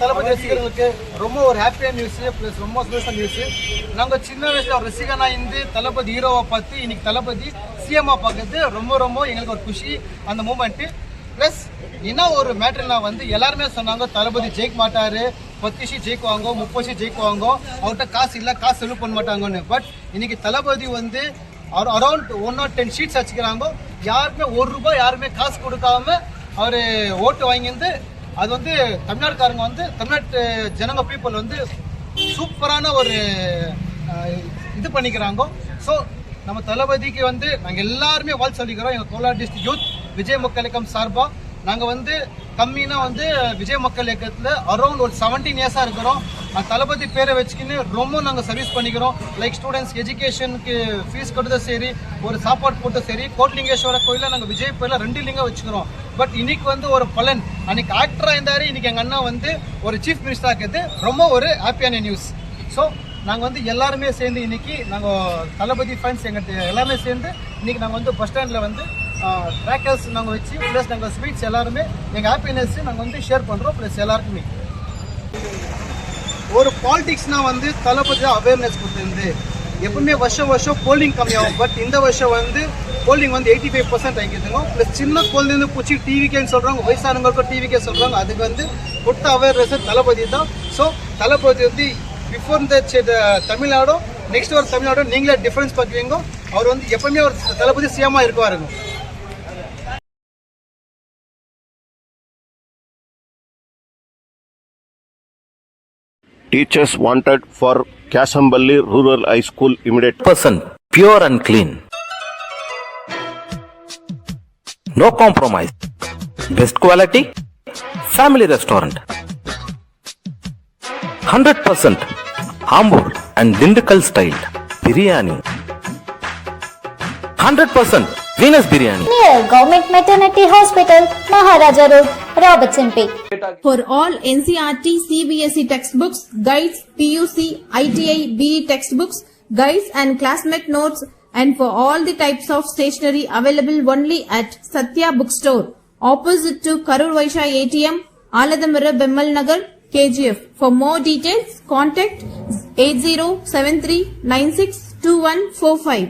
தளபதி ரசிகர்களுக்கு ரொம்ப ஒரு ஹாப்பியான நியூஸ் பிளஸ் ரொம்ப சந்தோஷம் நியூஸ். நாங்க சின்ன வயசுல ஒரு ரசிகனா இருந்து தளபதி ஹீரோவை பார்த்து இன்னைக்கு தளபதி சிஎம்மா பார்க்கறது ரொம்ப ரொம்ப எங்களுக்கு ஒரு குஷி அந்த மூமெண்ட். பிளஸ் என்ன ஒரு மேட்டர்னா எல்லாருமே சொன்னாங்க தளபதி ஜெயிக்க மாட்டாரு, 10 ஜெயிக்குவாங்க, 30 ஜெயிக்குவாங்க, அவர்கிட்ட காசு இல்லை, காசு செலவு பண்ண மாட்டாங்கன்னு. பட் இன்னைக்கு தளபதி அரௌண்ட் 1 or 10 சீட்ஸ் வச்சுக்கிறாங்க. யாருமே ₹1 யாருமே காசு கொடுக்காம அவரு ஓட்டு வாங்கிருந்து அது தமிழ்நாட்டுக்காரங்க தமிழ்நாட்டு ஜனங்க பீப்புள் சூப்பரான ஒரு இது பண்ணிக்கிறாங்க. ஸோ நம்ம தளபதிக்கு நாங்கள் எல்லாருமே வாழ்த்து சொல்லிக்கிறோம். எங்கள் கோலார் டிஸ்ட்ரிக்ட் யூத் விஜய் மக்கள் இயக்கம் சார்பாக நாங்கள் கம்மினா விஜய் மக்கள் இயக்கத்தில் அரௌண்ட் ஒரு 17 இயர்ஸாக இருக்கிறோம். தளபதி பேரை வச்சுக்கின்னு ரொம்ப நாங்கள் சர்வீஸ் பண்ணிக்கிறோம். லைக் ஸ்டூடெண்ட்ஸ் எஜுகேஷனுக்கு ஃபீஸ் கட்டுறதும் சரி, ஒரு சாப்பாடு போட்டதும் சரி. கோட்லிங்கேஸ்வர கோயிலில் நாங்கள் விஜய் பேரில் 2 லிங்கம் வச்சுக்கிறோம். பட் இன்னைக்கு ஒரு பலன், அன்னைக்கு ஆக்டராக இருந்தார், இன்னைக்கு எங்கள் அண்ணா ஒரு சீஃப் மினிஸ்டராக இருக்கிறது ரொம்ப ஒரு ஹாப்பியான நியூஸ். ஸோ நாங்கள் எல்லாருமே சேர்ந்து இன்னைக்கு நாங்கள் தளபதி ஃபேன்ஸ் எங்கிட்ட எல்லாருமே சேர்ந்து இன்னைக்கு நாங்கள் பஸ் ஸ்டாண்டில் ட்ராக்கர்ஸ் நாங்கள் வச்சு ப்ளஸ் நாங்கள் ஸ்வீட்ஸ் எல்லாருமே எங்கள் ஹாப்பினஸ் நாங்கள் ஷேர் பண்ணுறோம். ப்ளஸ் எல்லாருக்குமே ஒரு பாலிடிக்ஸ்னா தளபதி தான் அவேர்னஸ் கொடுத்துருந்து. எப்பவுமே வருஷம் போலிங் கம்மியாகும். பட் இந்த வருஷம் போலிங் 85% ஆகிக்குதுங்க. ப்ளஸ் சின்ன குழந்தைங்க பூச்சி டிவிக்கேன்னு சொல்கிறாங்க, வயசானவங்களுக்கும் டிவிக்கே சொல்கிறாங்க. அதுக்கு கொடுத்த அவேர்னஸ் தளபதி தான். ஸோ தளபதி பிஃபோர் இந்த தமிழ்நாடும் நெக்ஸ்ட் ஒரு தமிழ்நாடும் நீங்களே டிஃபரன்ஸ் பார்க்குவீங்க. அவர் எப்பவுமே ஒரு தளபதி சிஎம்மாக இருக்குவாருங்க. Teachers wanted for Kassamballi Rural High School immediate % pure and clean. No compromise. Best quality. Family restaurant. 100% Ambur and Dindigul style biryani. 100% Venus biryani. Near Government Maternity Hospital, Maharaja Road, Robertson Peak. For all NCERT, CBSE textbooks, guides, PUC, ITI, BE textbooks, guides and classmate notes, and for all the types of stationery available only at Satya Bookstore, opposite to Karur Vaishya ATM, Aladamara Bemmal Nagar, KGF. For more details, contact 8073962145.